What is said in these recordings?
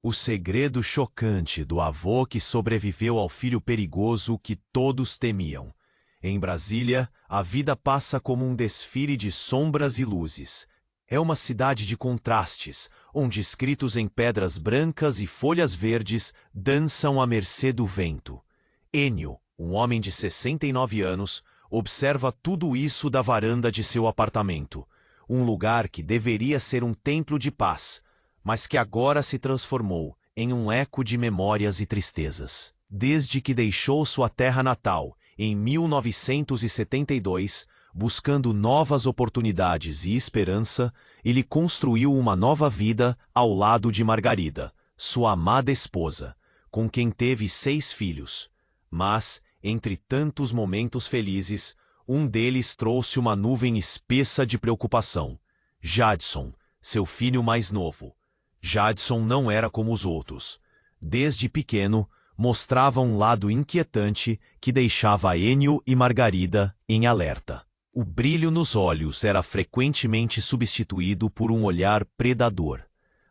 O segredo chocante do avô que sobreviveu ao filho perigoso que todos temiam. Em Brasília, a vida passa como um desfile de sombras e luzes. É uma cidade de contrastes, onde escritos em pedras brancas e folhas verdes dançam à mercê do vento. Enio, um homem de 69 anos, observa tudo isso da varanda de seu apartamento. Um lugar que deveria ser um templo de paz, mas que agora se transformou em um eco de memórias e tristezas. Desde que deixou sua terra natal, em 1972, buscando novas oportunidades e esperança, ele construiu uma nova vida ao lado de Margarida, sua amada esposa, com quem teve 6 filhos. Mas, entre tantos momentos felizes, um deles trouxe uma nuvem espessa de preocupação. Jadson, seu filho mais novo. Jadson não era como os outros. Desde pequeno, mostrava um lado inquietante que deixava Enio e Margarida em alerta. O brilho nos olhos era frequentemente substituído por um olhar predador.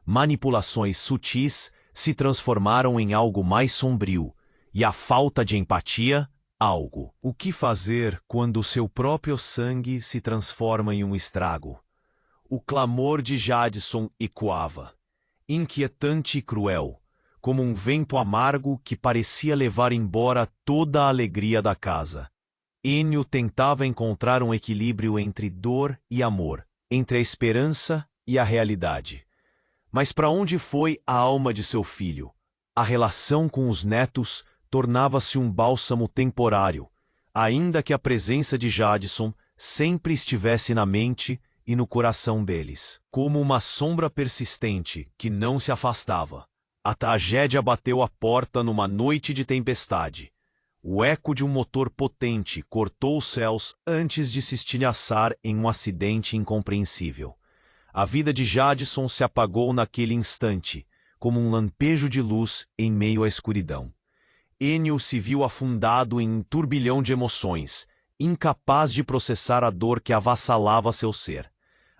Manipulações sutis se transformaram em algo mais sombrio, e a falta de empatia, algo. O que fazer quando seu próprio sangue se transforma em um estrago? O clamor de Jadson ecoava, inquietante e cruel, como um vento amargo que parecia levar embora toda a alegria da casa. Enio tentava encontrar um equilíbrio entre dor e amor, entre a esperança e a realidade. Mas para onde foi a alma de seu filho? A relação com os netos tornava-se um bálsamo temporário, ainda que a presença de Jadson sempre estivesse na mente e no coração deles, como uma sombra persistente que não se afastava. A tragédia bateu à porta numa noite de tempestade. O eco de um motor potente cortou os céus antes de se estilhaçar em um acidente incompreensível. A vida de Jadson se apagou naquele instante, como um lampejo de luz em meio à escuridão. Enio se viu afundado em um turbilhão de emoções, incapaz de processar a dor que avassalava seu ser.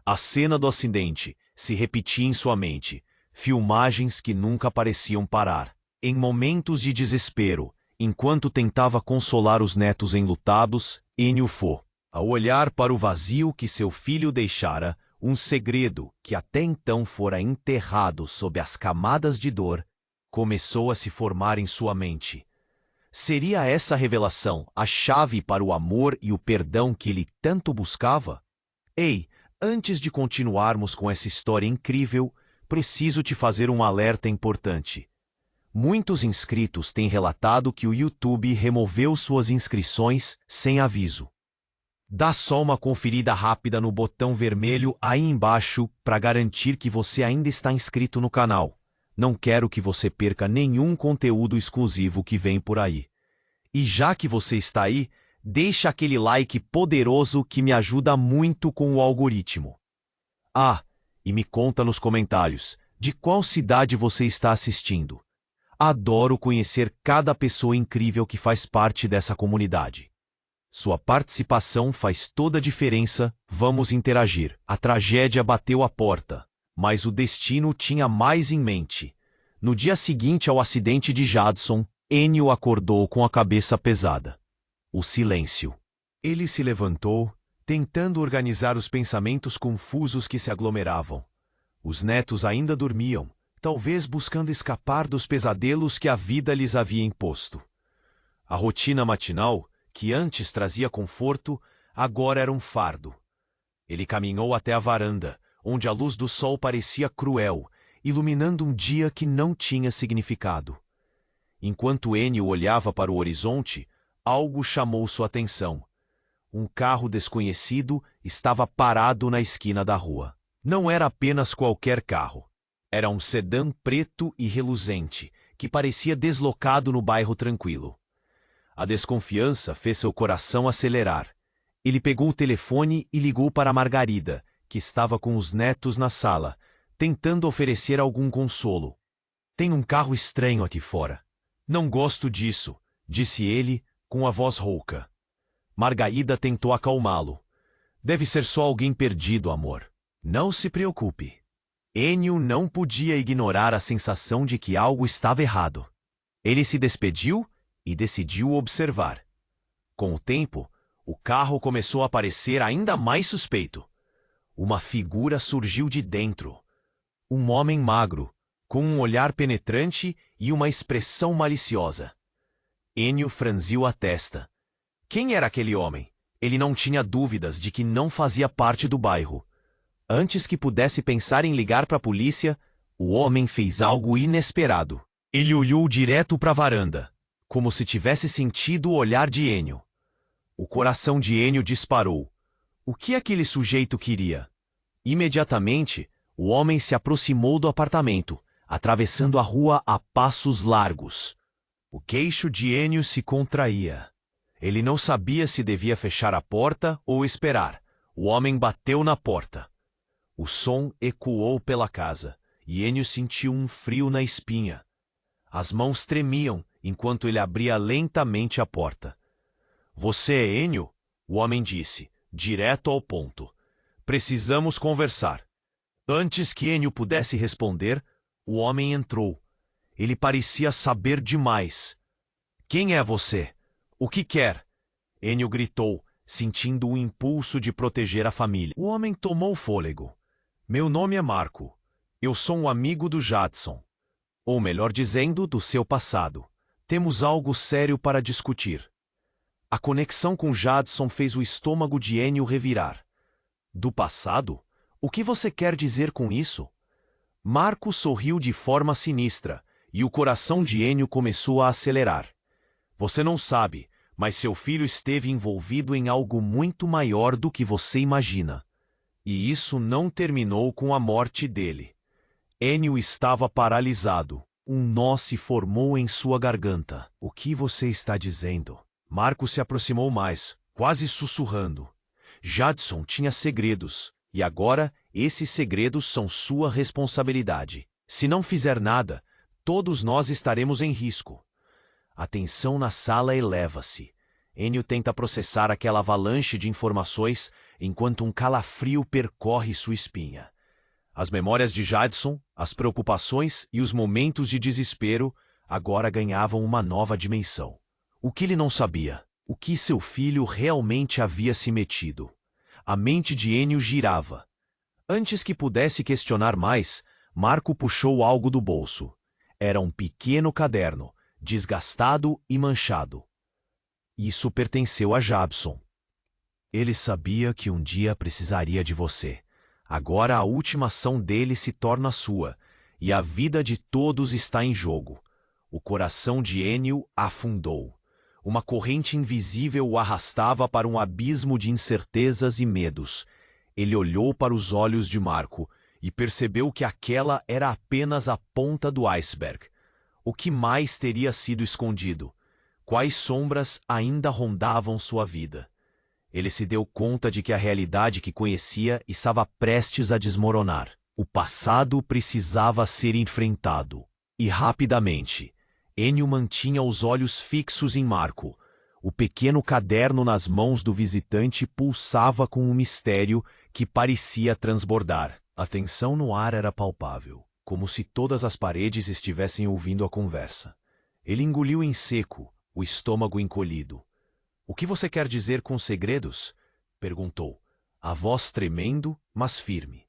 A cena do acidente se repetia em sua mente, filmagens que nunca pareciam parar. Em momentos de desespero, enquanto tentava consolar os netos enlutados, Enio foi, ao olhar para o vazio que seu filho deixara, um segredo que até então fora enterrado sob as camadas de dor, começou a se formar em sua mente. Seria essa revelação a chave para o amor e o perdão que ele tanto buscava? Ei, antes de continuarmos com essa história incrível, preciso te fazer um alerta importante. Muitos inscritos têm relatado que o YouTube removeu suas inscrições sem aviso. Dá só uma conferida rápida no botão vermelho aí embaixo para garantir que você ainda está inscrito no canal. Não quero que você perca nenhum conteúdo exclusivo que vem por aí. E já que você está aí, deixa aquele like poderoso que me ajuda muito com o algoritmo. Ah, e me conta nos comentários de qual cidade você está assistindo. Adoro conhecer cada pessoa incrível que faz parte dessa comunidade. Sua participação faz toda a diferença, vamos interagir. A tragédia bateu à porta, mas o destino tinha mais em mente. No dia seguinte ao acidente de Jadson, Enio acordou com a cabeça pesada. O silêncio. Ele se levantou, tentando organizar os pensamentos confusos que se aglomeravam. Os netos ainda dormiam, talvez buscando escapar dos pesadelos que a vida lhes havia imposto. A rotina matinal, que antes trazia conforto, agora era um fardo. Ele caminhou até a varanda, onde a luz do sol parecia cruel, iluminando um dia que não tinha significado. Enquanto Enio olhava para o horizonte, algo chamou sua atenção. Um carro desconhecido estava parado na esquina da rua. Não era apenas qualquer carro. Era um sedã preto e reluzente, que parecia deslocado no bairro tranquilo. A desconfiança fez seu coração acelerar. Ele pegou o telefone e ligou para Margarida, que estava com os netos na sala, tentando oferecer algum consolo. Tem um carro estranho aqui fora. Não gosto disso, disse ele, com a voz rouca. Margarida tentou acalmá-lo. Deve ser só alguém perdido, amor. Não se preocupe. Enio não podia ignorar a sensação de que algo estava errado. Ele se despediu e decidiu observar. Com o tempo, o carro começou a parecer ainda mais suspeito. Uma figura surgiu de dentro. Um homem magro, com um olhar penetrante e uma expressão maliciosa. Enio franziu a testa. Quem era aquele homem? Ele não tinha dúvidas de que não fazia parte do bairro. Antes que pudesse pensar em ligar para a polícia, o homem fez algo inesperado. Ele olhou direto para a varanda, como se tivesse sentido o olhar de Enio. O coração de Enio disparou. O que aquele sujeito queria? Imediatamente, o homem se aproximou do apartamento, atravessando a rua a passos largos. O queixo de Enio se contraía. Ele não sabia se devia fechar a porta ou esperar. O homem bateu na porta. O som ecoou pela casa, e Enio sentiu um frio na espinha. As mãos tremiam enquanto ele abria lentamente a porta. "Você é Enio?" o homem disse, direto ao ponto. "Precisamos conversar." Antes que Enio pudesse responder, o homem entrou. Ele parecia saber demais. "Quem é você? O que quer?" Enio gritou, sentindo o impulso de proteger a família. O homem tomou fôlego. "Meu nome é Marco. Eu sou um amigo do Jadson. Ou melhor dizendo, do seu passado. Temos algo sério para discutir." A conexão com Jadson fez o estômago de Enio revirar. "Do passado? O que você quer dizer com isso?" Marco sorriu de forma sinistra, e o coração de Enio começou a acelerar. "Você não sabe, mas seu filho esteve envolvido em algo muito maior do que você imagina. E isso não terminou com a morte dele." Enio estava paralisado. Um nó se formou em sua garganta. "O que você está dizendo?" Marco se aproximou mais, quase sussurrando. Jadson tinha segredos, e agora esses segredos são sua responsabilidade. Se não fizer nada, todos nós estaremos em risco. A tensão na sala eleva-se. Enio tenta processar aquela avalanche de informações enquanto um calafrio percorre sua espinha. As memórias de Jadson, as preocupações e os momentos de desespero agora ganhavam uma nova dimensão. O que ele não sabia? O que seu filho realmente havia se metido? A mente de Enio girava. Antes que pudesse questionar mais, Marco puxou algo do bolso. Era um pequeno caderno, desgastado e manchado. Isso pertenceu a Jadson. Ele sabia que um dia precisaria de você. Agora a última ação dele se torna sua, e a vida de todos está em jogo. O coração de Enio afundou. Uma corrente invisível o arrastava para um abismo de incertezas e medos. Ele olhou para os olhos de Marco e percebeu que aquela era apenas a ponta do iceberg. O que mais teria sido escondido? Quais sombras ainda rondavam sua vida? Ele se deu conta de que a realidade que conhecia estava prestes a desmoronar. O passado precisava ser enfrentado. E rapidamente. Enio mantinha os olhos fixos em Marco. O pequeno caderno nas mãos do visitante pulsava com um mistério que parecia transbordar. A tensão no ar era palpável, como se todas as paredes estivessem ouvindo a conversa. Ele engoliu em seco, o estômago encolhido. "O que você quer dizer com segredos?" perguntou, a voz tremendo, mas firme.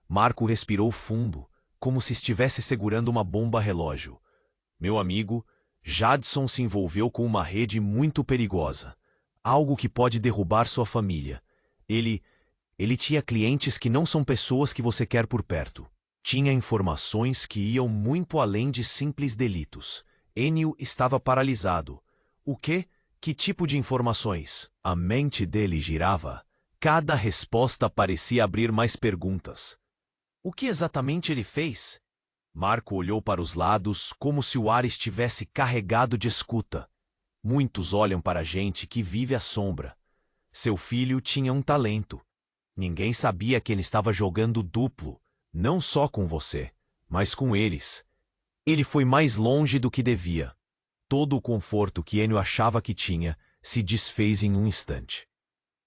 Marco respirou fundo, como se estivesse segurando uma bomba-relógio. "Meu amigo, Jadson se envolveu com uma rede muito perigosa. Algo que pode derrubar sua família. Ele tinha clientes que não são pessoas que você quer por perto. Tinha informações que iam muito além de simples delitos." Enio estava paralisado. "O quê? Que tipo de informações?" A mente dele girava. Cada resposta parecia abrir mais perguntas. "O que exatamente ele fez?" Marco olhou para os lados como se o ar estivesse carregado de escuta. Muitos olham para a gente que vive à sombra. Seu filho tinha um talento. Ninguém sabia que ele estava jogando duplo, não só com você, mas com eles. Ele foi mais longe do que devia. Todo o conforto que Enio achava que tinha se desfez em um instante.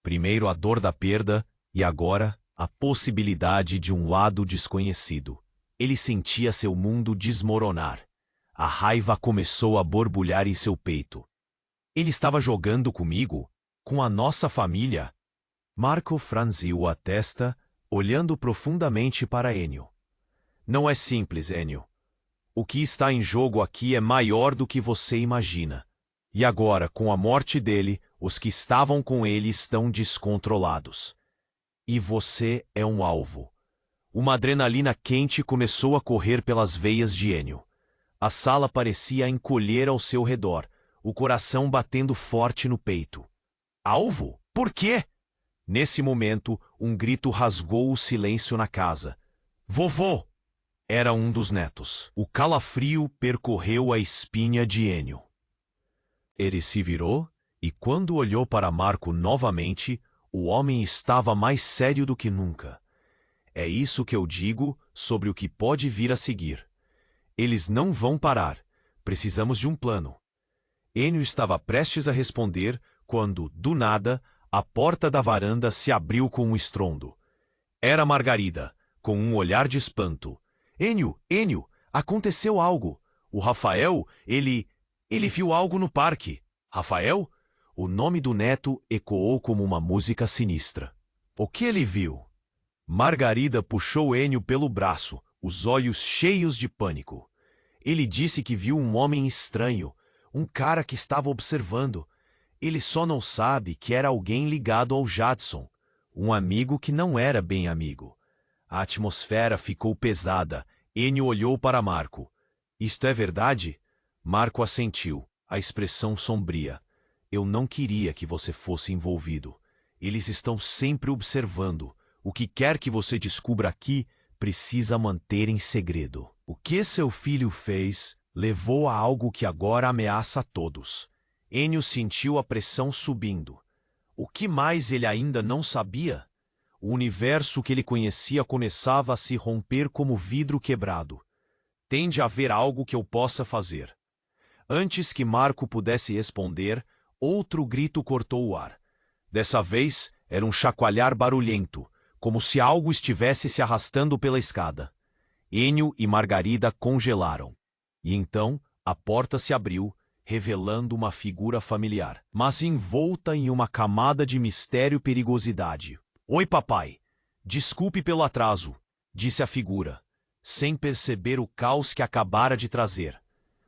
Primeiro a dor da perda e agora A possibilidade de um lado desconhecido. Ele sentia seu mundo desmoronar. A raiva começou a borbulhar em seu peito. Ele estava jogando comigo? Com a nossa família? Marco franziu a testa, olhando profundamente para Ennio. Não é simples, Ennio. O que está em jogo aqui é maior do que você imagina. E agora, com a morte dele, os que estavam com ele estão descontrolados. E você é um alvo. Uma adrenalina quente começou a correr pelas veias de Ennio. A sala parecia encolher ao seu redor, o coração batendo forte no peito. Alvo? Por quê? Nesse momento, um grito rasgou o silêncio na casa. Vovô! Era um dos netos. O calafrio percorreu a espinha de Ennio. Ele se virou e, quando olhou para Marco novamente, o homem estava mais sério do que nunca. É isso que eu digo sobre o que pode vir a seguir. Eles não vão parar. Precisamos de um plano. Ennio estava prestes a responder quando, do nada, a porta da varanda se abriu com um estrondo. Era Margarida, com um olhar de espanto. Ennio, aconteceu algo. O Rafael, ele viu algo no parque. Rafael? O nome do neto ecoou como uma música sinistra. O que ele viu? Margarida puxou Ennio pelo braço, os olhos cheios de pânico. Ele disse que viu um homem estranho, um cara que estava observando. Ele só não sabe que era alguém ligado ao Jadson, um amigo que não era bem amigo. A atmosfera ficou pesada. Ennio olhou para Marco. Isto é verdade? Marco assentiu, a expressão sombria. Eu não queria que você fosse envolvido. Eles estão sempre observando. O que quer que você descubra aqui, precisa manter em segredo. O que seu filho fez levou a algo que agora ameaça a todos. Ennio sentiu a pressão subindo. O que mais ele ainda não sabia? O universo que ele conhecia começava a se romper como vidro quebrado. Tem de haver algo que eu possa fazer. Antes que Marco pudesse responder, outro grito cortou o ar. Dessa vez, era um chacoalhar barulhento, como se algo estivesse se arrastando pela escada. Ennio e Margarida congelaram. E então, a porta se abriu, revelando uma figura familiar, mas envolta em uma camada de mistério e perigosidade. Oi, papai. Desculpe pelo atraso, disse a figura, sem perceber o caos que acabara de trazer.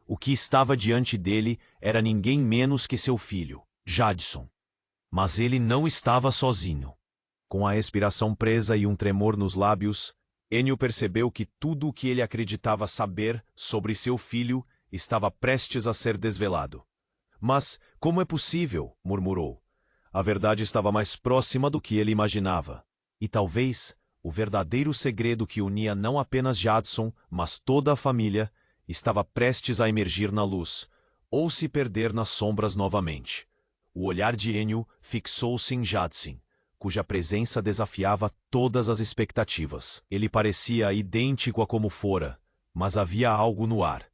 O que estava diante dele era ninguém menos que seu filho, Jadson. Mas ele não estava sozinho. Com a respiração presa e um tremor nos lábios, Ennio percebeu que tudo o que ele acreditava saber sobre seu filho estava prestes a ser desvelado. Mas como é possível? Murmurou. A verdade estava mais próxima do que ele imaginava. E talvez o verdadeiro segredo que unia não apenas Jadson, mas toda a família, estava prestes a emergir na luz, ou se perder nas sombras novamente. O olhar de Ennio fixou-se em Jadson, cuja presença desafiava todas as expectativas. Ele parecia idêntico a como fora, mas havia algo no ar.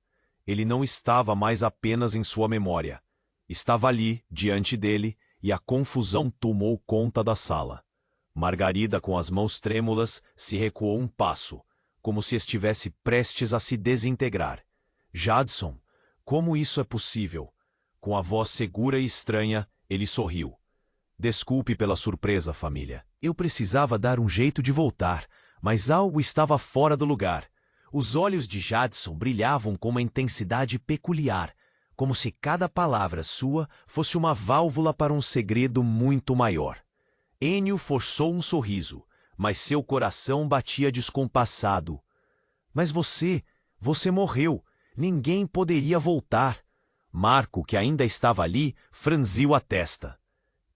Ele não estava mais apenas em sua memória. Estava ali, diante dele, e a confusão tomou conta da sala. Margarida, com as mãos trêmulas, se recuou um passo, como se estivesse prestes a se desintegrar. Jadson, como isso é possível? Com a voz segura e estranha, ele sorriu. Desculpe pela surpresa, família. Eu precisava dar um jeito de voltar, mas algo estava fora do lugar. Os olhos de Jadson brilhavam com uma intensidade peculiar, como se cada palavra sua fosse uma válvula para um segredo muito maior. Ennio forçou um sorriso, mas seu coração batia descompassado. Mas você morreu. Ninguém poderia voltar. Marco, que ainda estava ali, franziu a testa.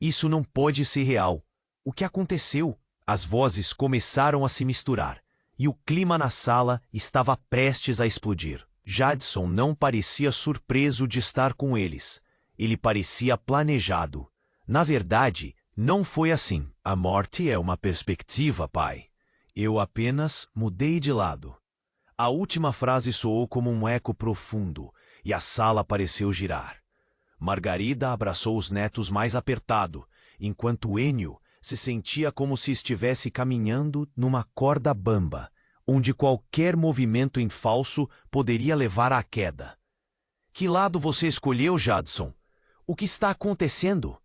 Isso não pode ser real. O que aconteceu? As vozes começaram a se misturar, e o clima na sala estava prestes a explodir. Jadson não parecia surpreso de estar com eles. Ele parecia planejado. Na verdade, não foi assim. A morte é uma perspectiva, pai. Eu apenas mudei de lado. A última frase soou como um eco profundo, e a sala pareceu girar. Margarida abraçou os netos mais apertado, enquanto Ennio Se sentia como se estivesse caminhando numa corda bamba, onde qualquer movimento em falso poderia levar à queda. Que lado você escolheu, Jadson? O que está acontecendo?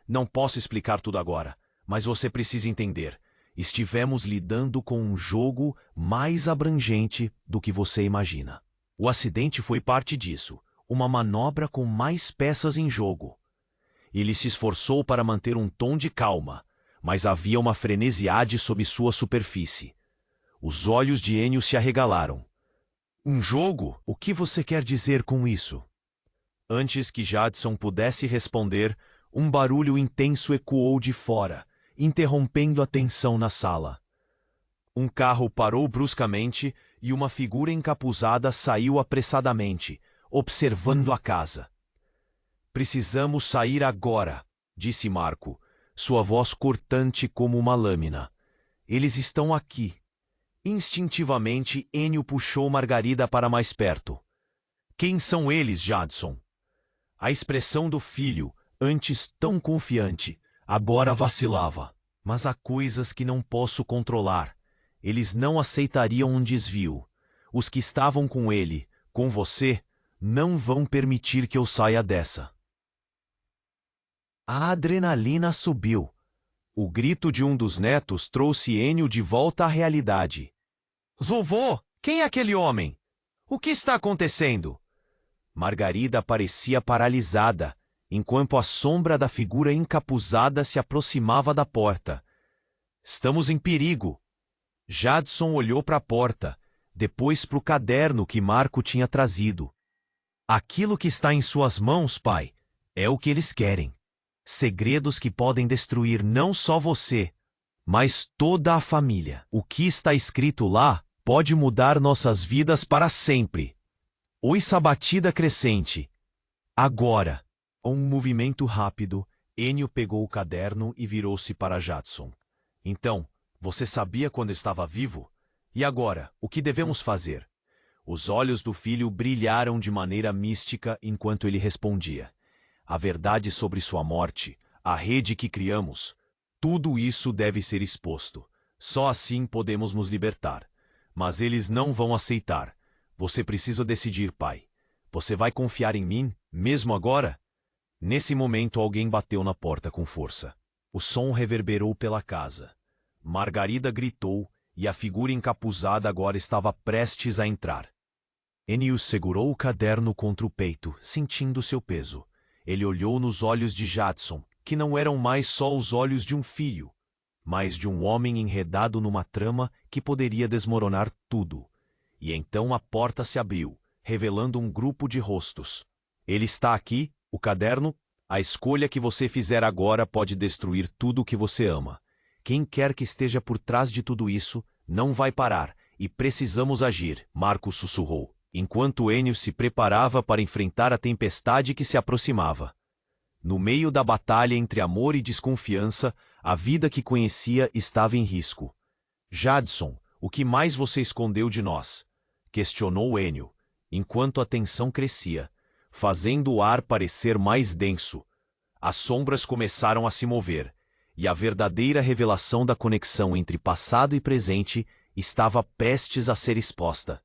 Não posso explicar tudo agora, mas você precisa entender. Estivemos lidando com um jogo mais abrangente do que você imagina. O acidente foi parte disso, uma manobra com mais peças em jogo. Ele se esforçou para manter um tom de calma, mas havia uma frenesiade sob sua superfície. Os olhos de Ennio se arregalaram. Um jogo? O que você quer dizer com isso? Antes que Jadson pudesse responder, um barulho intenso ecoou de fora, interrompendo a tensão na sala. Um carro parou bruscamente e uma figura encapuzada saiu apressadamente, observando a casa. Precisamos sair agora, disse Marco, sua voz cortante como uma lâmina. Eles estão aqui. Instintivamente, Ennio puxou Margarida para mais perto. Quem são eles, Jadson? A expressão do filho, antes tão confiante, agora vacilava. Mas há coisas que não posso controlar. Eles não aceitariam um desvio. Os que estavam com ele, com você, não vão permitir que eu saia dessa. A adrenalina subiu. O grito de um dos netos trouxe Ennio de volta à realidade. Vovô, quem é aquele homem? O que está acontecendo? Margarida parecia paralisada, enquanto a sombra da figura encapuzada se aproximava da porta. Estamos em perigo. Jadson olhou para a porta, depois para o caderno que Marco tinha trazido. Aquilo que está em suas mãos, pai, é o que eles querem. Segredos que podem destruir não só você, mas toda a família. O que está escrito lá pode mudar nossas vidas para sempre. Ouça a batida crescente. Agora. Com um movimento rápido, Ennio pegou o caderno e virou-se para Jadson. Então, você sabia quando estava vivo? E agora, o que devemos fazer? Os olhos do filho brilharam de maneira mística enquanto ele respondia. A verdade sobre sua morte, a rede que criamos, tudo isso deve ser exposto. Só assim podemos nos libertar. Mas eles não vão aceitar. Você precisa decidir, pai. Você vai confiar em mim, mesmo agora? Nesse momento, alguém bateu na porta com força. O som reverberou pela casa. Margarida gritou e a figura encapuzada agora estava prestes a entrar. Ennio segurou o caderno contra o peito, sentindo seu peso. Ele olhou nos olhos de Jadson, que não eram mais só os olhos de um filho, mas de um homem enredado numa trama que poderia desmoronar tudo. E então a porta se abriu, revelando um grupo de rostos. Ele está aqui, o caderno. A escolha que você fizer agora pode destruir tudo o que você ama. Quem quer que esteja por trás de tudo isso não vai parar, e precisamos agir, Marco sussurrou, enquanto Ennio se preparava para enfrentar a tempestade que se aproximava. No meio da batalha entre amor e desconfiança, a vida que conhecia estava em risco. Jadson, o que mais você escondeu de nós? Questionou Ennio, enquanto a tensão crescia, fazendo o ar parecer mais denso. As sombras começaram a se mover, e a verdadeira revelação da conexão entre passado e presente estava prestes a ser exposta.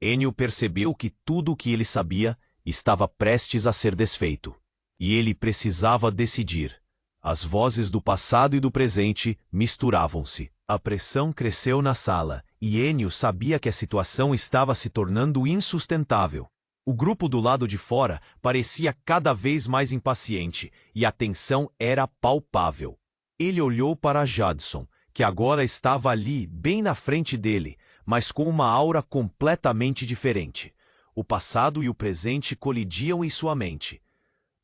Ennio percebeu que tudo o que ele sabia estava prestes a ser desfeito. E ele precisava decidir. As vozes do passado e do presente misturavam-se. A pressão cresceu na sala, e Ennio sabia que a situação estava se tornando insustentável. O grupo do lado de fora parecia cada vez mais impaciente, e a tensão era palpável. Ele olhou para Jadson, que agora estava ali, bem na frente dele, mas com uma aura completamente diferente. O passado e o presente colidiam em sua mente.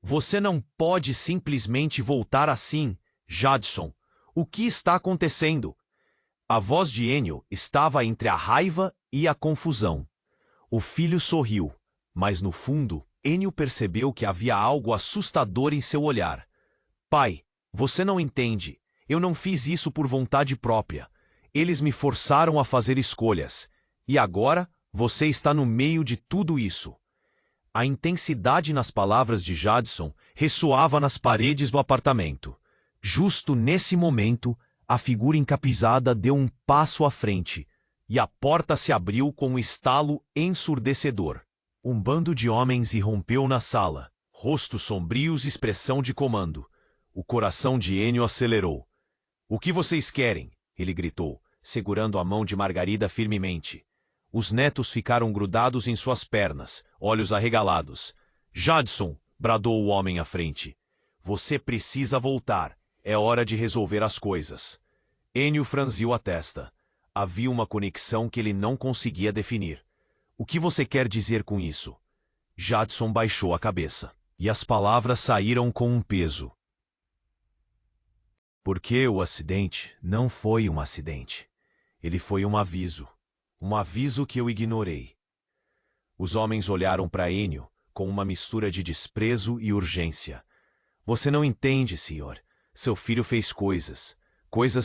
Você não pode simplesmente voltar assim, Jadson. O que está acontecendo? A voz de Ennio estava entre a raiva e a confusão. O filho sorriu, mas no fundo, Ennio percebeu que havia algo assustador em seu olhar. Pai, você não entende. Eu não fiz isso por vontade própria. Eles me forçaram a fazer escolhas. E agora, você está no meio de tudo isso. A intensidade nas palavras de Jadson ressoava nas paredes do apartamento. Justo nesse momento, a figura encapuzada deu um passo à frente, e a porta se abriu com um estalo ensurdecedor. Um bando de homens irrompeu na sala, rostos sombrios e expressão de comando. O coração de Ênio acelerou. "O que vocês querem?" ele gritou, segurando a mão de Margarida firmemente. Os netos ficaram grudados em suas pernas, olhos arregalados. "Jadson!" bradou o homem à frente. "Você precisa voltar. É hora de resolver as coisas." Ênio franziu a testa. Havia uma conexão que ele não conseguia definir. "O que você quer dizer com isso?" Jadson baixou a cabeça, e as palavras saíram com um peso. "Porque o acidente não foi um acidente. Ele foi um aviso. Um aviso que eu ignorei." Os homens olharam para Ênio com uma mistura de desprezo e urgência. "Você não entende, senhor. Seu filho fez coisas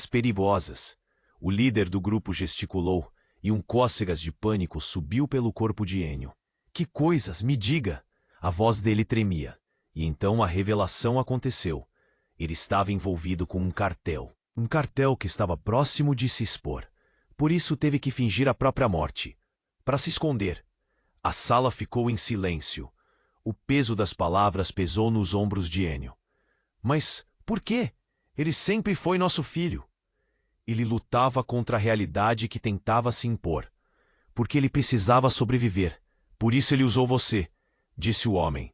perigosas." O líder do grupo gesticulou, e um cócegas de pânico subiu pelo corpo de Ênio. "Que coisas? Me diga!" A voz dele tremia, e então a revelação aconteceu. Ele estava envolvido com um cartel que estava próximo de se expor. Por isso teve que fingir a própria morte, para se esconder. A sala ficou em silêncio. O peso das palavras pesou nos ombros de Ênio. "Mas por quê? Ele sempre foi nosso filho." Ele lutava contra a realidade que tentava se impor. "Porque ele precisava sobreviver. Por isso ele usou você", disse o homem.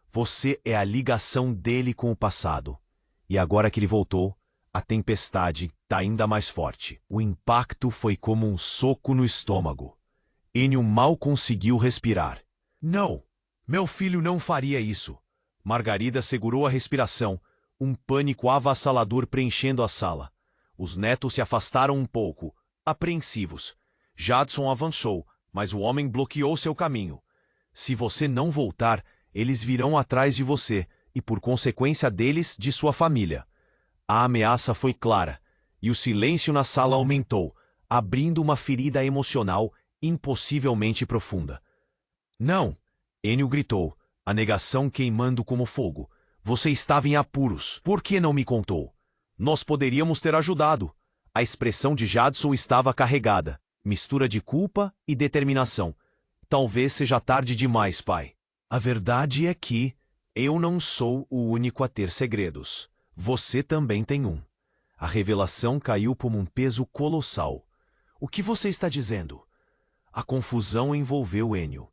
"Você é a ligação dele com o passado. E agora que ele voltou, a tempestade está ainda mais forte." O impacto foi como um soco no estômago. Ênio mal conseguiu respirar. "Não! Meu filho não faria isso." Margarida segurou a respiração, um pânico avassalador preenchendo a sala. Os netos se afastaram um pouco, apreensivos. Jadson avançou, mas o homem bloqueou seu caminho. "Se você não voltar, eles virão atrás de você, e por consequência deles, de sua família." A ameaça foi clara, e o silêncio na sala aumentou, abrindo uma ferida emocional impossivelmente profunda. "Não!" Ênio gritou, a negação queimando como fogo. "Você estava em apuros. Por que não me contou? Nós poderíamos ter ajudado." A expressão de Jadson estava carregada, mistura de culpa e determinação. "Talvez seja tarde demais, pai. A verdade é que eu não sou o único a ter segredos. Você também tem um." A revelação caiu como um peso colossal. "O que você está dizendo?" A confusão envolveu Ênio.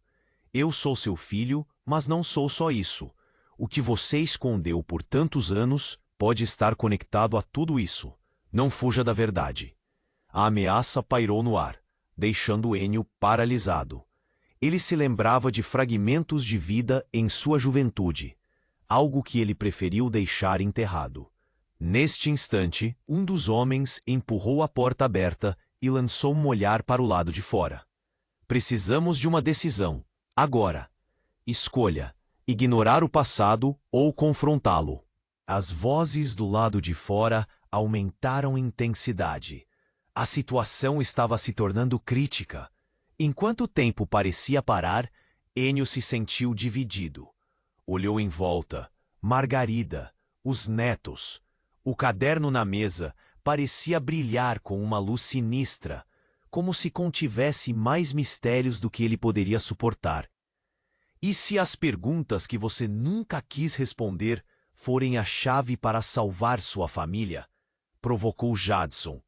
"Eu sou seu filho, mas não sou só isso. O que você escondeu por tantos anos pode estar conectado a tudo isso. Não fuja da verdade." A ameaça pairou no ar, deixando Ênio paralisado. Ele se lembrava de fragmentos de vida em sua juventude, algo que ele preferiu deixar enterrado. Neste instante, um dos homens empurrou a porta aberta e lançou um olhar para o lado de fora. "Precisamos de uma decisão. Agora. Escolha: ignorar o passado ou confrontá-lo." As vozes do lado de fora aumentaram em intensidade. A situação estava se tornando crítica. Enquanto o tempo parecia parar, Ênio se sentiu dividido. Olhou em volta. Margarida, os netos. O caderno na mesa parecia brilhar com uma luz sinistra, como se contivesse mais mistérios do que ele poderia suportar. "E se as perguntas que você nunca quis responder forem a chave para salvar sua família?" provocou Jadson,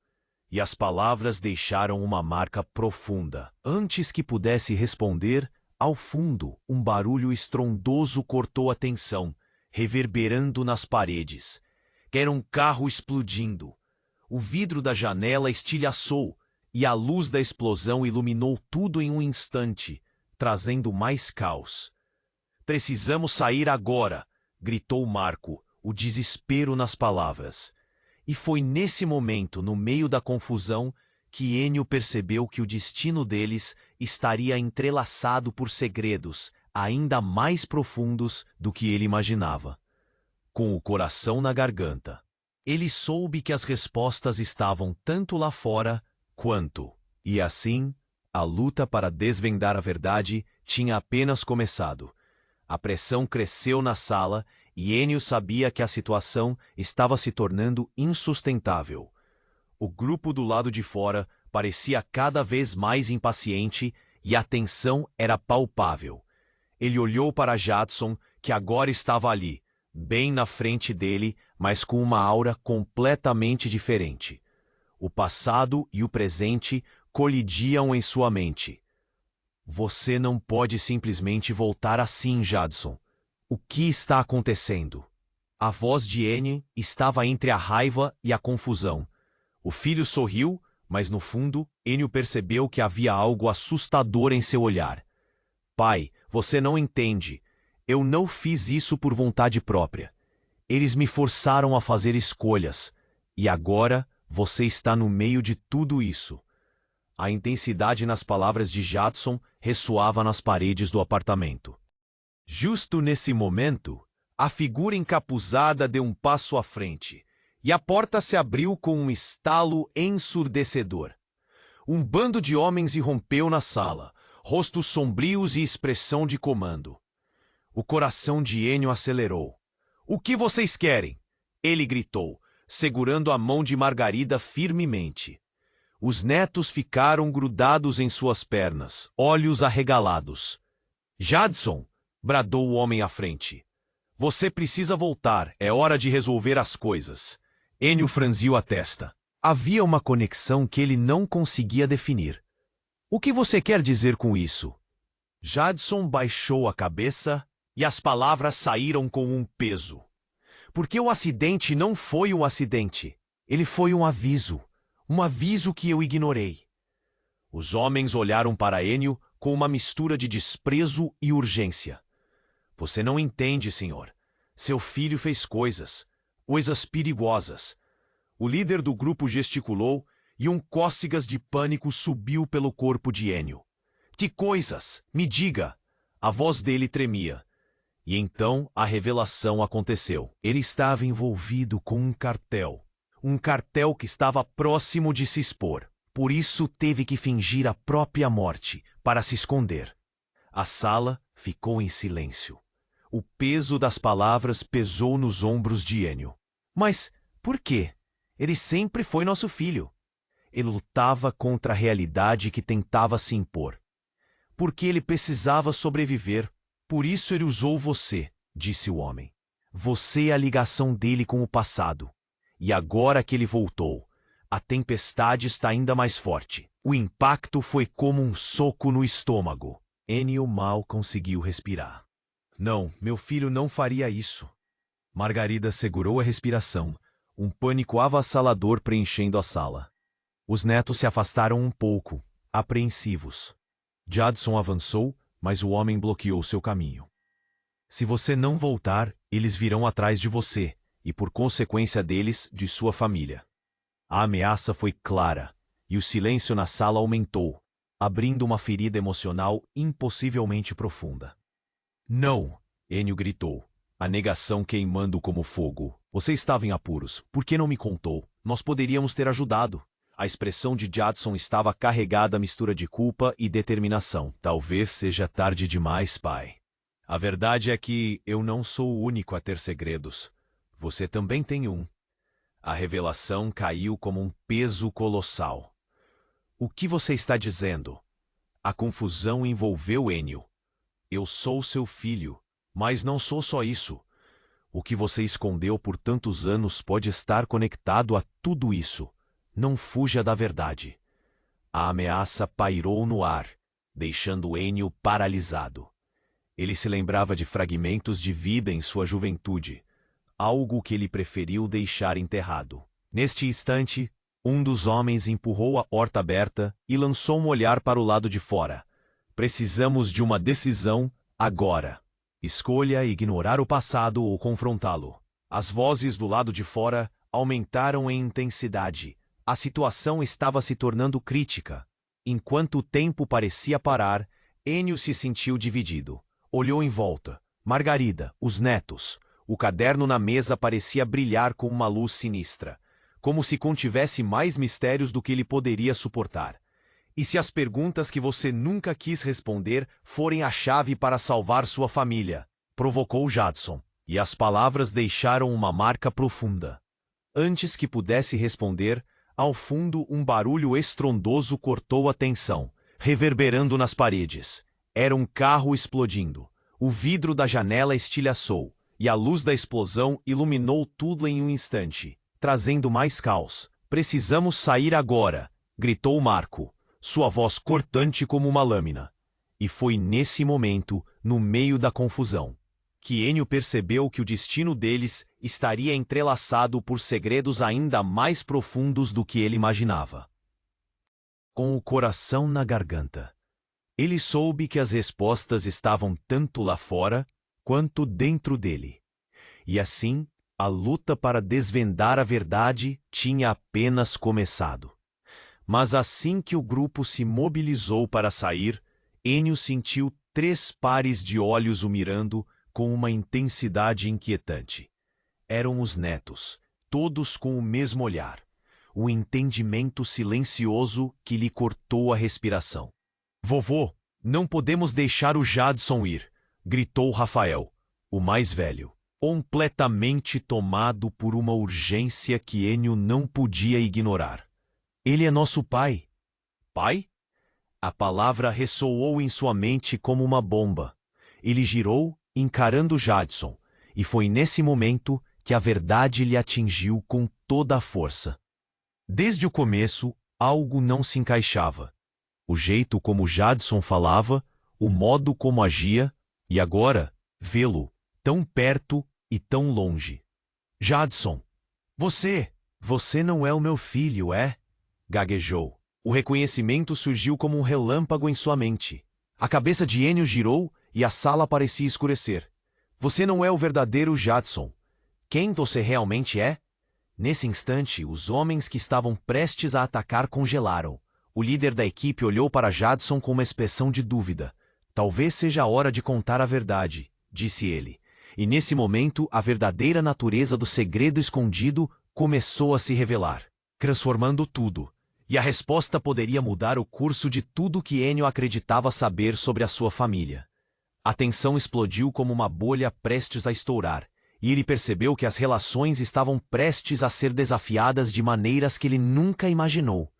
e as palavras deixaram uma marca profunda. Antes que pudesse responder, ao fundo, um barulho estrondoso cortou a tensão, reverberando nas paredes. Era um carro explodindo. O vidro da janela estilhaçou, e a luz da explosão iluminou tudo em um instante, trazendo mais caos. "Precisamos sair agora!" gritou Marco, o desespero nas palavras. E foi nesse momento, no meio da confusão, que Ênio percebeu que o destino deles estaria entrelaçado por segredos ainda mais profundos do que ele imaginava. Com o coração na garganta, ele soube que as respostas estavam tanto lá fora quanto. E assim, a luta para desvendar a verdade tinha apenas começado. A pressão cresceu na sala e Enio sabia que a situação estava se tornando insustentável. O grupo do lado de fora parecia cada vez mais impaciente e a tensão era palpável. Ele olhou para Jadson, que agora estava ali, bem na frente dele, mas com uma aura completamente diferente. O passado e o presente colidiam em sua mente. Você não pode simplesmente voltar assim, Jadson. O que está acontecendo? A voz de Enio estava entre a raiva e a confusão. O filho sorriu, mas no fundo, Enio percebeu que havia algo assustador em seu olhar. Pai, você não entende. Eu não fiz isso por vontade própria. Eles me forçaram a fazer escolhas. E agora você está no meio de tudo isso. A intensidade nas palavras de Jadson ressoava nas paredes do apartamento. Justo nesse momento, a figura encapuzada deu um passo à frente, e a porta se abriu com um estalo ensurdecedor. Um bando de homens irrompeu na sala, rostos sombrios e expressão de comando. O coração de Enio acelerou. "O que vocês querem?" ele gritou, segurando a mão de Margarida firmemente. Os netos ficaram grudados em suas pernas, olhos arregalados. "Jadson!" bradou o homem à frente. "Você precisa voltar, é hora de resolver as coisas." Enio franziu a testa. Havia uma conexão que ele não conseguia definir. "O que você quer dizer com isso?" Jadson baixou a cabeça e as palavras saíram com um peso. "Porque o acidente não foi um acidente. Ele foi um aviso que eu ignorei." Os homens olharam para Enio com uma mistura de desprezo e urgência. "Você não entende, senhor. Seu filho fez coisas perigosas." O líder do grupo gesticulou e um cócegas de pânico subiu pelo corpo de Enio. "Que coisas? Me diga!" A voz dele tremia. E então a revelação aconteceu. Ele estava envolvido com um cartel que estava próximo de se expor. Por isso teve que fingir a própria morte para se esconder. A sala ficou em silêncio. O peso das palavras pesou nos ombros de Enio. "Mas por quê? Ele sempre foi nosso filho." Ele lutava contra a realidade que tentava se impor. "Porque ele precisava sobreviver. Por isso ele usou você", disse o homem. "Você é a ligação dele com o passado. E agora que ele voltou, a tempestade está ainda mais forte." O impacto foi como um soco no estômago. Enio mal conseguiu respirar. "Não, meu filho não faria isso." Margarida segurou a respiração, um pânico avassalador preenchendo a sala. Os netos se afastaram um pouco, apreensivos. Jadson avançou, mas o homem bloqueou seu caminho. "Se você não voltar, eles virão atrás de você, e por consequência deles, de sua família." A ameaça foi clara, e o silêncio na sala aumentou, abrindo uma ferida emocional impossivelmente profunda. "Não!" Enio gritou, a negação queimando como fogo. "Você estava em apuros. Por que não me contou? Nós poderíamos ter ajudado." A expressão de Jadson estava carregada mistura de culpa e determinação. "Talvez seja tarde demais, pai. A verdade é que eu não sou o único a ter segredos. Você também tem um." A revelação caiu como um peso colossal. "O que você está dizendo?" A confusão envolveu Enio. "Eu sou seu filho, mas não sou só isso. O que você escondeu por tantos anos pode estar conectado a tudo isso. Não fuja da verdade." A ameaça pairou no ar, deixando Enio paralisado. Ele se lembrava de fragmentos de vida em sua juventude, algo que ele preferiu deixar enterrado. Neste instante, um dos homens empurrou a porta aberta e lançou um olhar para o lado de fora. "Precisamos de uma decisão agora. Escolha ignorar o passado ou confrontá-lo." As vozes do lado de fora aumentaram em intensidade. A situação estava se tornando crítica. Enquanto o tempo parecia parar, Enio se sentiu dividido. Olhou em volta. Margarida, os netos. O caderno na mesa parecia brilhar com uma luz sinistra, como se contivesse mais mistérios do que ele poderia suportar. "E se as perguntas que você nunca quis responder forem a chave para salvar sua família?" provocou Jadson. E as palavras deixaram uma marca profunda. Antes que pudesse responder, ao fundo um barulho estrondoso cortou a tensão, reverberando nas paredes. Era um carro explodindo. O vidro da janela estilhaçou, e a luz da explosão iluminou tudo em um instante, trazendo mais caos. "Precisamos sair agora", gritou Marco, sua voz cortante como uma lâmina. E foi nesse momento, no meio da confusão, que Ennio percebeu que o destino deles estaria entrelaçado por segredos ainda mais profundos do que ele imaginava. Com o coração na garganta, ele soube que as respostas estavam tanto lá fora quanto dentro dele. E assim, a luta para desvendar a verdade tinha apenas começado. Mas assim que o grupo se mobilizou para sair, Ennio sentiu 3 pares de olhos o mirando com uma intensidade inquietante. Eram os netos, todos com o mesmo olhar, o entendimento silencioso que lhe cortou a respiração. "Vovô, não podemos deixar o Jadson ir", gritou Rafael, o mais velho, completamente tomado por uma urgência que Ennio não podia ignorar. "Ele é nosso pai." "Pai?" A palavra ressoou em sua mente como uma bomba. Ele girou, encarando Jadson, e foi nesse momento que a verdade lhe atingiu com toda a força. Desde o começo, algo não se encaixava. O jeito como Jadson falava, o modo como agia, e agora, vê-lo, tão perto e tão longe. "Jadson, você não é o meu filho, é?" gaguejou. O reconhecimento surgiu como um relâmpago em sua mente. A cabeça de Ennio girou e a sala parecia escurecer. "Você não é o verdadeiro Jadson. Quem você realmente é?" Nesse instante, os homens que estavam prestes a atacar congelaram. O líder da equipe olhou para Jadson com uma expressão de dúvida. "Talvez seja a hora de contar a verdade", disse ele. E nesse momento, a verdadeira natureza do segredo escondido começou a se revelar, transformando tudo. E a resposta poderia mudar o curso de tudo que Ennio acreditava saber sobre a sua família. A tensão explodiu como uma bolha prestes a estourar, e ele percebeu que as relações estavam prestes a ser desafiadas de maneiras que ele nunca imaginou.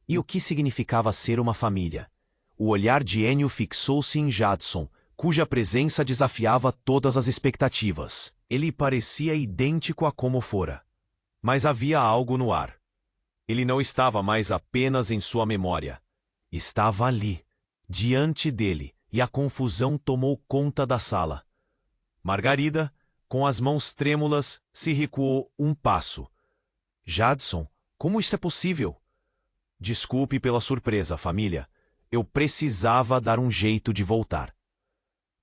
E o que significava ser uma família? O olhar de Ennio fixou-se em Jadson, cuja presença desafiava todas as expectativas. Ele parecia idêntico a como fora. Mas havia algo no ar. Ele não estava mais apenas em sua memória. Estava ali, diante dele, e a confusão tomou conta da sala. Margarida, com as mãos trêmulas, se recuou um passo. "Jadson, como isto é possível?" "Desculpe pela surpresa, família. Eu precisava dar um jeito de voltar."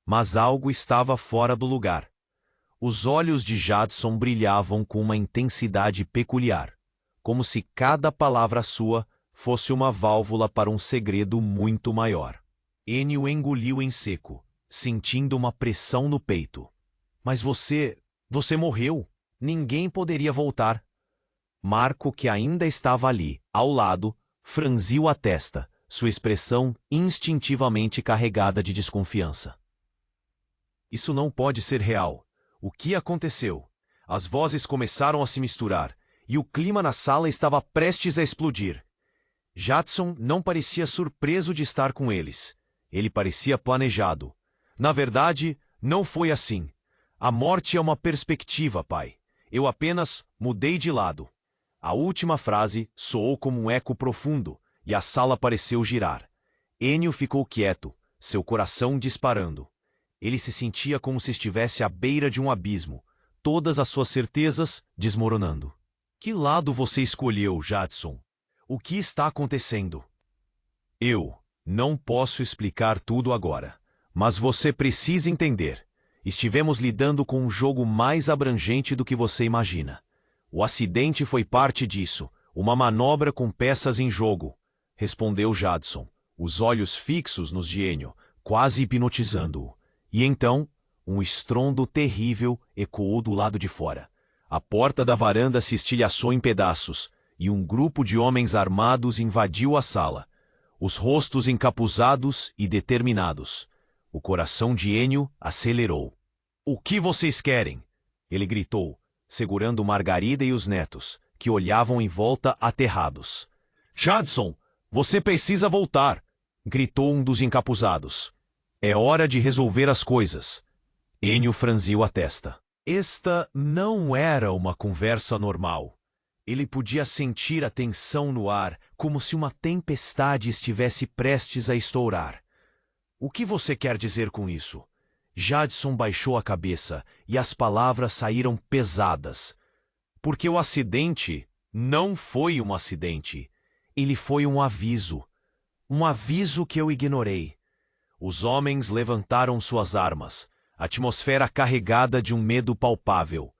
Mas algo estava fora do lugar. Os olhos de Jadson brilhavam com uma intensidade peculiar, como se cada palavra sua fosse uma válvula para um segredo muito maior. Ennio engoliu em seco, sentindo uma pressão no peito. "Mas você morreu. Ninguém poderia voltar." Marco, que ainda estava ali, ao lado, franziu a testa, sua expressão instintivamente carregada de desconfiança. "Isso não pode ser real. O que aconteceu?" As vozes começaram a se misturar, e o clima na sala estava prestes a explodir. Jadson não parecia surpreso de estar com eles. Ele parecia planejado. "Na verdade, não foi assim. A morte é uma perspectiva, pai. Eu apenas mudei de lado." A última frase soou como um eco profundo, e a sala pareceu girar. Ennio ficou quieto, seu coração disparando. Ele se sentia como se estivesse à beira de um abismo, todas as suas certezas desmoronando. "Que lado você escolheu, Jadson? O que está acontecendo?" "Eu não posso explicar tudo agora, mas você precisa entender. Estivemos lidando com um jogo mais abrangente do que você imagina. O acidente foi parte disso, uma manobra com peças em jogo", respondeu Jadson, os olhos fixos nos de Ennio, quase hipnotizando-o. E então, um estrondo terrível ecoou do lado de fora. A porta da varanda se estilhaçou em pedaços, e um grupo de homens armados invadiu a sala, os rostos encapuzados e determinados. O coração de Ennio acelerou. "O que vocês querem?" Ele gritou, segurando Margarida e os netos, que olhavam em volta aterrados. Jadson, você precisa voltar! Gritou um dos encapuzados. É hora de resolver as coisas. Ennio franziu a testa. Esta não era uma conversa normal. Ele podia sentir a tensão no ar, como se uma tempestade estivesse prestes a estourar. O que você quer dizer com isso? Jadson baixou a cabeça e as palavras saíram pesadas. Porque o acidente não foi um acidente. Ele foi um aviso. Um aviso que eu ignorei. Os homens levantaram suas armas, a atmosfera carregada de um medo palpável.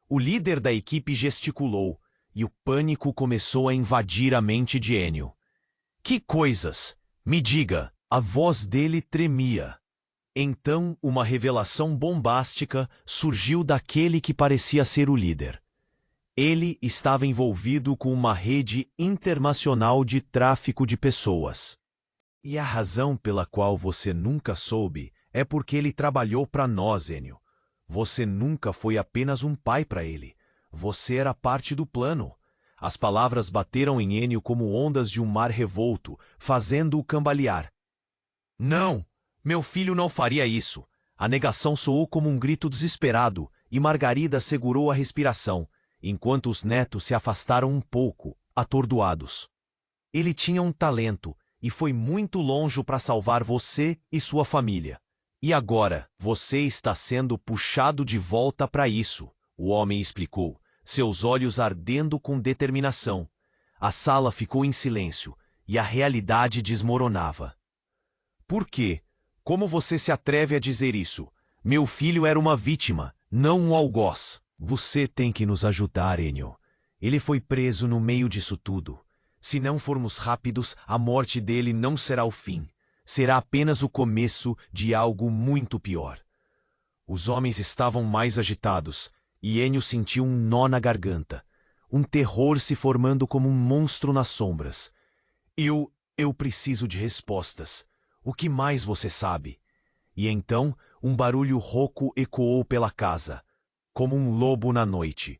O líder da equipe gesticulou, e o pânico começou a invadir a mente de Ennio. Que coisas! Me diga! A voz dele tremia. Então, uma revelação bombástica surgiu daquele que parecia ser o líder. Ele estava envolvido com uma rede internacional de tráfico de pessoas. E a razão pela qual você nunca soube é porque ele trabalhou para nós, Ennio. Você nunca foi apenas um pai para ele. Você era parte do plano. As palavras bateram em Ennio como ondas de um mar revolto, fazendo-o cambalear. Não! Meu filho não faria isso. A negação soou como um grito desesperado, e Margarida segurou a respiração, enquanto os netos se afastaram um pouco, atordoados. Ele tinha um talento, e foi muito longe para salvar você e sua família. E agora, você está sendo puxado de volta para isso, o homem explicou, seus olhos ardendo com determinação. A sala ficou em silêncio, e a realidade desmoronava. Por quê? Como você se atreve a dizer isso? Meu filho era uma vítima, não um algoz. Você tem que nos ajudar, Ennio. Ele foi preso no meio disso tudo. Se não formos rápidos, a morte dele não será o fim. Será apenas o começo de algo muito pior. Os homens estavam mais agitados, e Ennio sentiu um nó na garganta. Um terror se formando como um monstro nas sombras. Eu preciso de respostas. O que mais você sabe? E então, um barulho rouco ecoou pela casa, como um lobo na noite.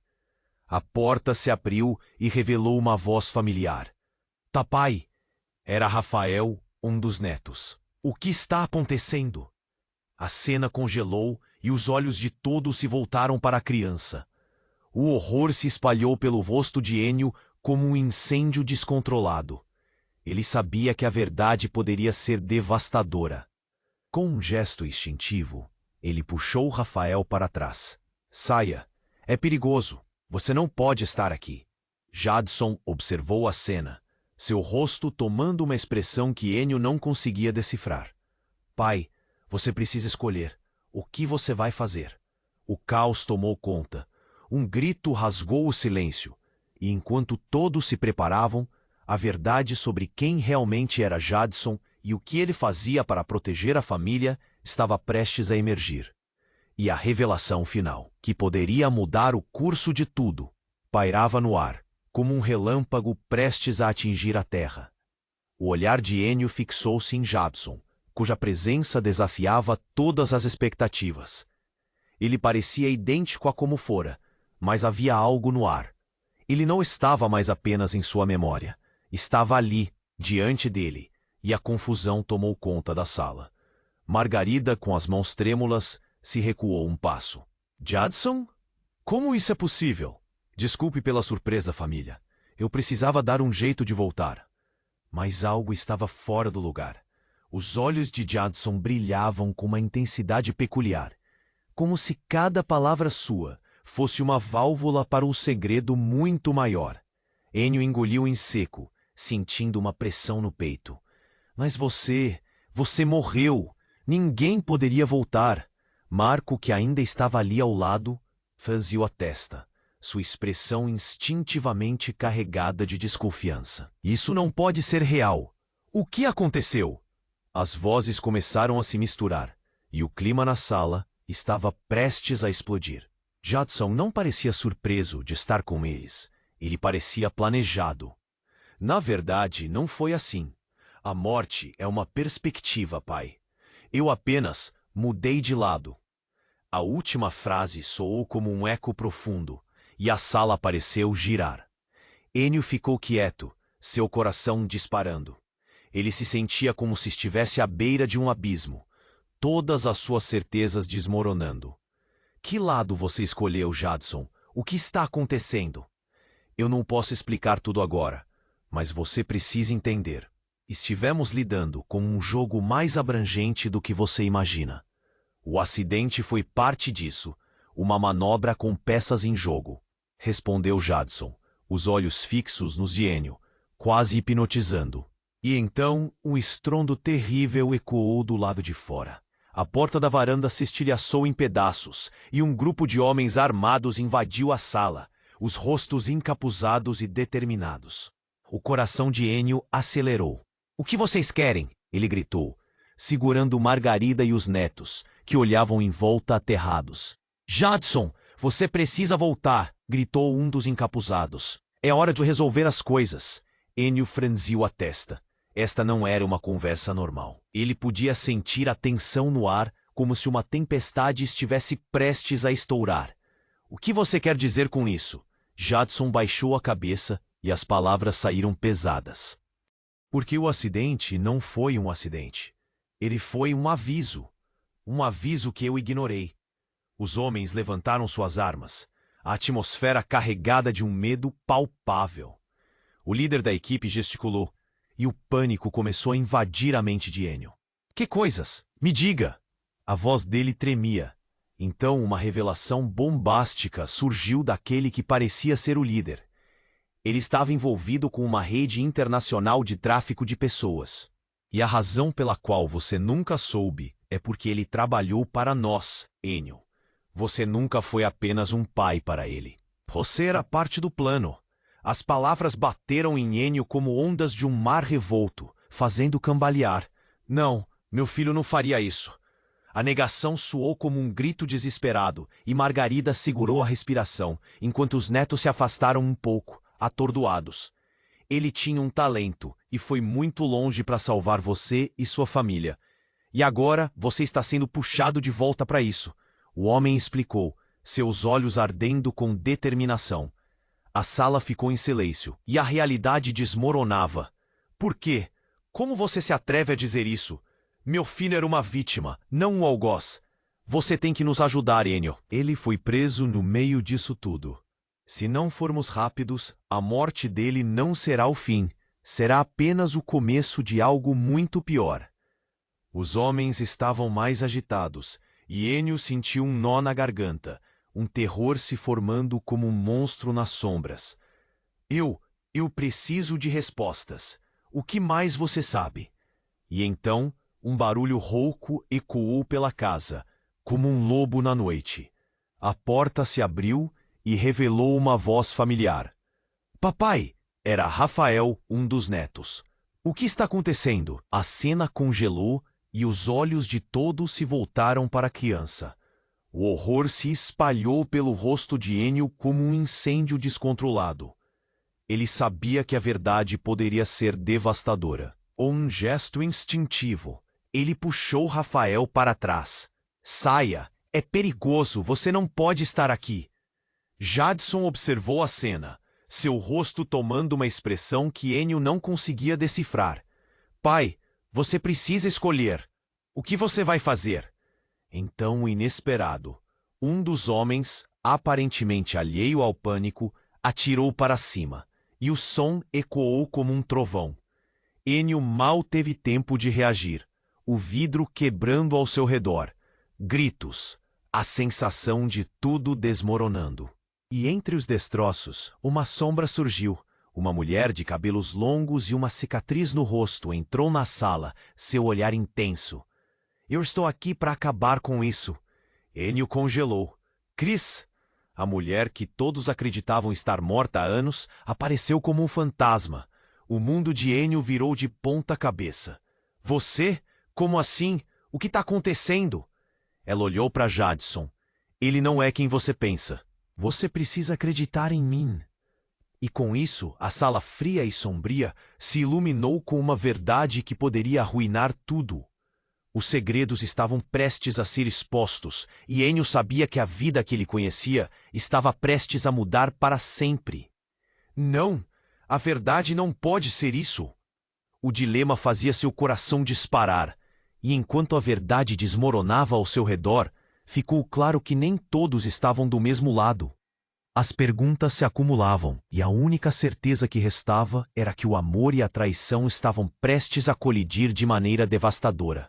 A porta se abriu e revelou uma voz familiar. Papai! Era Rafael, um dos netos. O que está acontecendo? A cena congelou e os olhos de todos se voltaram para a criança. O horror se espalhou pelo rosto de Ennio como um incêndio descontrolado. Ele sabia que a verdade poderia ser devastadora. Com um gesto instintivo, ele puxou Rafael para trás. Saia! É perigoso! Você não pode estar aqui. Jadson observou a cena, seu rosto tomando uma expressão que Ennio não conseguia decifrar. Pai, você precisa escolher. O que você vai fazer? O caos tomou conta. Um grito rasgou o silêncio, e enquanto todos se preparavam, a verdade sobre quem realmente era Jadson e o que ele fazia para proteger a família estava prestes a emergir. E a revelação final, que poderia mudar o curso de tudo, pairava no ar, como um relâmpago prestes a atingir a terra. O olhar de Ennio fixou-se em Jadson, cuja presença desafiava todas as expectativas. Ele parecia idêntico a como fora, mas havia algo no ar. Ele não estava mais apenas em sua memória. Estava ali, diante dele, e a confusão tomou conta da sala. Margarida, com as mãos trêmulas, se recuou um passo. Jadson? Como isso é possível? Desculpe pela surpresa, família. Eu precisava dar um jeito de voltar. Mas algo estava fora do lugar. Os olhos de Jadson brilhavam com uma intensidade peculiar, como se cada palavra sua fosse uma válvula para um segredo muito maior. Ennio engoliu em seco, sentindo uma pressão no peito. Mas você morreu. Ninguém poderia voltar. Marco, que ainda estava ali ao lado, franziu a testa, sua expressão instintivamente carregada de desconfiança. Isso não pode ser real. O que aconteceu? As vozes começaram a se misturar, e o clima na sala estava prestes a explodir. Jadson não parecia surpreso de estar com eles. Ele parecia planejado. Na verdade, não foi assim. A morte é uma perspectiva, pai. Eu apenas mudei de lado. A última frase soou como um eco profundo, e a sala pareceu girar. Ennio ficou quieto, seu coração disparando. Ele se sentia como se estivesse à beira de um abismo, todas as suas certezas desmoronando. Que lado você escolheu, Jadson? O que está acontecendo? Eu não posso explicar tudo agora, mas você precisa entender. Estivemos lidando com um jogo mais abrangente do que você imagina. O acidente foi parte disso, uma manobra com peças em jogo, respondeu Jadson, os olhos fixos nos de Ennio, quase hipnotizando. E então um estrondo terrível ecoou do lado de fora. A porta da varanda se estilhaçou em pedaços e um grupo de homens armados invadiu a sala, os rostos encapuzados e determinados. O coração de Ennio acelerou. "O que vocês querem?" ele gritou, segurando Margarida e os netos, que olhavam em volta aterrados. "Jadson, você precisa voltar!" gritou um dos encapuzados. "É hora de resolver as coisas." Ennio franziu a testa. Esta não era uma conversa normal. Ele podia sentir a tensão no ar, como se uma tempestade estivesse prestes a estourar. "O que você quer dizer com isso?" Jadson baixou a cabeça e as palavras saíram pesadas. "Porque o acidente não foi um acidente. Ele foi um aviso. Um aviso que eu ignorei." Os homens levantaram suas armas, a atmosfera carregada de um medo palpável. O líder da equipe gesticulou, e o pânico começou a invadir a mente de Ennio. "Que coisas? Me diga!" A voz dele tremia. Então uma revelação bombástica surgiu daquele que parecia ser o líder. Ele estava envolvido com uma rede internacional de tráfico de pessoas. E a razão pela qual você nunca soube é porque ele trabalhou para nós, Ennio. Você nunca foi apenas um pai para ele. Você era parte do plano. As palavras bateram em Ennio como ondas de um mar revolto, fazendo cambalear. "Não, meu filho não faria isso." A negação soou como um grito desesperado, e Margarida segurou a respiração, enquanto os netos se afastaram um pouco, atordoados. Ele tinha um talento, e foi muito longe para salvar você e sua família. E agora você está sendo puxado de volta para isso. O homem explicou, seus olhos ardendo com determinação. A sala ficou em silêncio, e a realidade desmoronava. "Por quê? Como você se atreve a dizer isso? Meu filho era uma vítima, não um algoz. Você tem que nos ajudar, Ennio." "Ele foi preso no meio disso tudo. Se não formos rápidos, a morte dele não será o fim. Será apenas o começo de algo muito pior." Os homens estavam mais agitados, e Ennio sentiu um nó na garganta, um terror se formando como um monstro nas sombras. Eu preciso de respostas. O que mais você sabe?" E então, um barulho rouco ecoou pela casa, como um lobo na noite. A porta se abriu e revelou uma voz familiar. "Papai!" Era Rafael, um dos netos. "O que está acontecendo?" A cena congelou e os olhos de todos se voltaram para a criança. O horror se espalhou pelo rosto de Ennio como um incêndio descontrolado. Ele sabia que a verdade poderia ser devastadora. Um gesto instintivo. Ele puxou Rafael para trás. "Saia! É perigoso, você não pode estar aqui." Jadson observou a cena, seu rosto tomando uma expressão que Ennio não conseguia decifrar. "Pai, você precisa escolher. O que você vai fazer?" Então, o inesperado. Um dos homens, aparentemente alheio ao pânico, atirou para cima, e o som ecoou como um trovão. Ennio mal teve tempo de reagir, o vidro quebrando ao seu redor. Gritos, a sensação de tudo desmoronando. E entre os destroços, uma sombra surgiu. Uma mulher de cabelos longos e uma cicatriz no rosto entrou na sala, seu olhar intenso. "Eu estou aqui para acabar com isso." Ennio congelou. "Chris!" A mulher, que todos acreditavam estar morta há anos, apareceu como um fantasma. O mundo de Ennio virou de ponta cabeça. "Você? Como assim? O que está acontecendo?" Ela olhou para Jadson. "Ele não é quem você pensa. Você precisa acreditar em mim." E com isso, a sala fria e sombria se iluminou com uma verdade que poderia arruinar tudo. Os segredos estavam prestes a ser expostos, e Enio sabia que a vida que ele conhecia estava prestes a mudar para sempre. Não, a verdade não pode ser isso. O dilema fazia seu coração disparar, e enquanto a verdade desmoronava ao seu redor, ficou claro que nem todos estavam do mesmo lado. As perguntas se acumulavam, e a única certeza que restava era que o amor e a traição estavam prestes a colidir de maneira devastadora.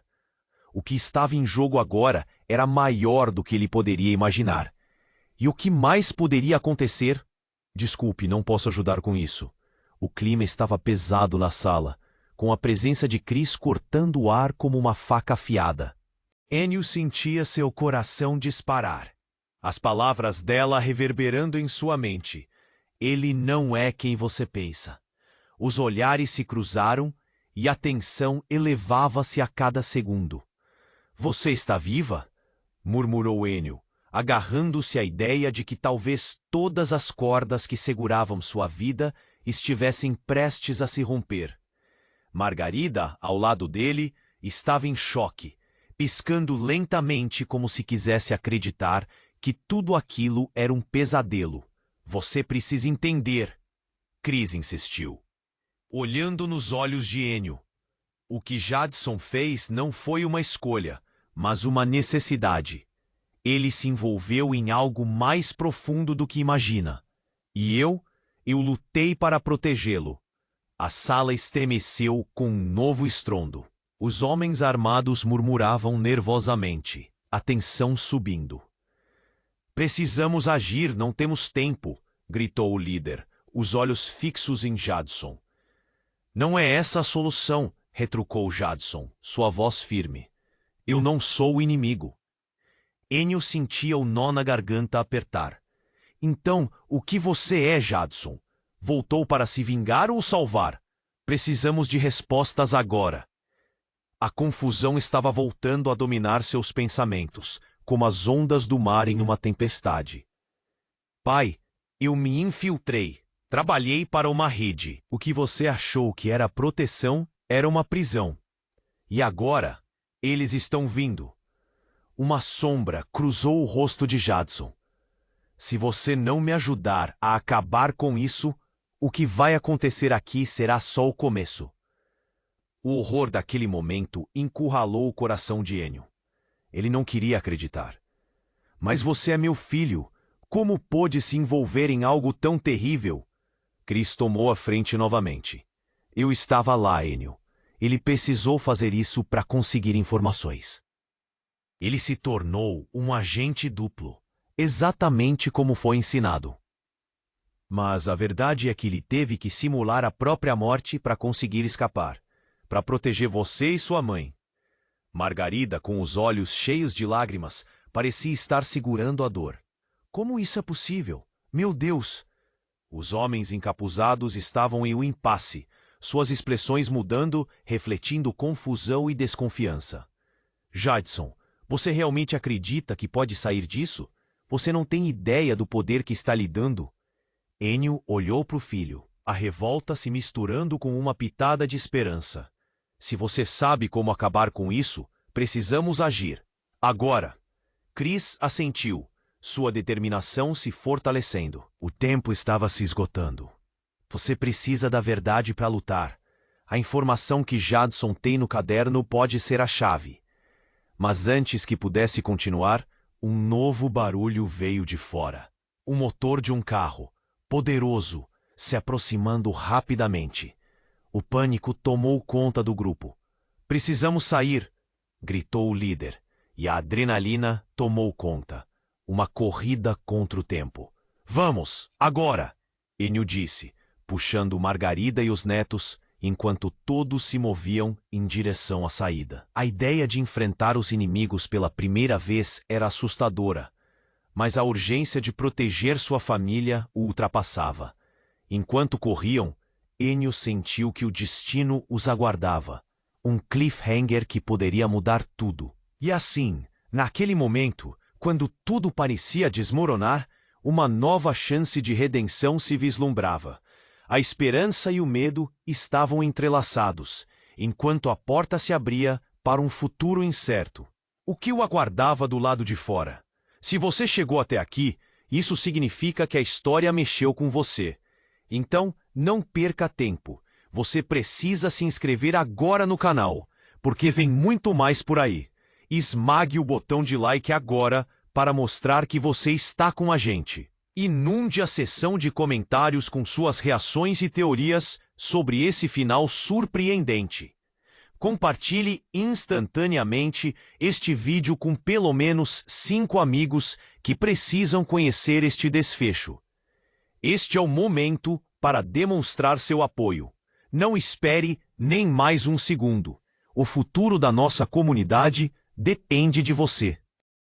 O que estava em jogo agora era maior do que ele poderia imaginar. E o que mais poderia acontecer? Desculpe, não posso ajudar com isso. O clima estava pesado na sala, com a presença de Chris cortando o ar como uma faca afiada. Enio sentia seu coração disparar. As palavras dela reverberando em sua mente. Ele não é quem você pensa. Os olhares se cruzaram e a tensão elevava-se a cada segundo. Você está viva? Murmurou Enio, agarrando-se à ideia de que talvez todas as cordas que seguravam sua vida estivessem prestes a se romper. Margarida, ao lado dele, estava em choque, piscando lentamente como se quisesse acreditar que tudo aquilo era um pesadelo. Você precisa entender, Chris insistiu, olhando nos olhos de Enio. O que Jadson fez não foi uma escolha, mas uma necessidade. Ele se envolveu em algo mais profundo do que imagina. E eu lutei para protegê-lo. A sala estremeceu com um novo estrondo. Os homens armados murmuravam nervosamente, a tensão subindo. Precisamos agir, não temos tempo, gritou o líder, os olhos fixos em Jadson. Não é essa a solução, retrucou Jadson, sua voz firme. Eu não sou o inimigo. Enio sentia o nó na garganta apertar. Então, o que você é, Jadson? Voltou para se vingar ou salvar? Precisamos de respostas agora. A confusão estava voltando a dominar seus pensamentos, como as ondas do mar em uma tempestade. Pai, eu me infiltrei. Trabalhei para uma rede. O que você achou que era proteção era uma prisão. E agora, eles estão vindo. Uma sombra cruzou o rosto de Jadson. Se você não me ajudar a acabar com isso, o que vai acontecer aqui será só o começo. O horror daquele momento encurralou o coração de Enio. Ele não queria acreditar. Mas você é meu filho. Como pôde se envolver em algo tão terrível? Chris tomou a frente novamente. Eu estava lá, Enio. Ele precisou fazer isso para conseguir informações. Ele se tornou um agente duplo, exatamente como foi ensinado. Mas a verdade é que ele teve que simular a própria morte para conseguir escapar, para proteger você e sua mãe. Margarida, com os olhos cheios de lágrimas, parecia estar segurando a dor. Como isso é possível? Meu Deus! Os homens encapuzados estavam em um impasse, suas expressões mudando, refletindo confusão e desconfiança. Jadson, você realmente acredita que pode sair disso? Você não tem ideia do poder que está lhe dando? Enio olhou para o filho, a revolta se misturando com uma pitada de esperança. Se você sabe como acabar com isso, precisamos agir. Agora! Chris assentiu, sua determinação se fortalecendo. O tempo estava se esgotando. Você precisa da verdade para lutar. A informação que Jadson tem no caderno pode ser a chave. Mas antes que pudesse continuar, um novo barulho veio de fora. O motor de um carro, poderoso, se aproximando rapidamente. O pânico tomou conta do grupo. Precisamos sair, gritou o líder, e a adrenalina tomou conta. Uma corrida contra o tempo. Vamos, agora! Enio disse, puxando Margarida e os netos, enquanto todos se moviam em direção à saída. A ideia de enfrentar os inimigos pela primeira vez era assustadora, mas a urgência de proteger sua família o ultrapassava. Enquanto corriam, Enio sentiu que o destino os aguardava, um cliffhanger que poderia mudar tudo. E assim, naquele momento, quando tudo parecia desmoronar, uma nova chance de redenção se vislumbrava. A esperança e o medo estavam entrelaçados. Enquanto a porta se abria, para um futuro incerto. O que o aguardava do lado de fora? Se você chegou até aqui, isso significa que a história mexeu com você. Então, não perca tempo. Você precisa se inscrever agora no canal, porque vem muito mais por aí. Esmague o botão de like agora para mostrar que você está com a gente. Inunde a seção de comentários com suas reações e teorias sobre esse final surpreendente. Compartilhe instantaneamente este vídeo com pelo menos 5 amigos que precisam conhecer este desfecho. Este é o momento para demonstrar seu apoio. Não espere nem mais um segundo. O futuro da nossa comunidade depende de você.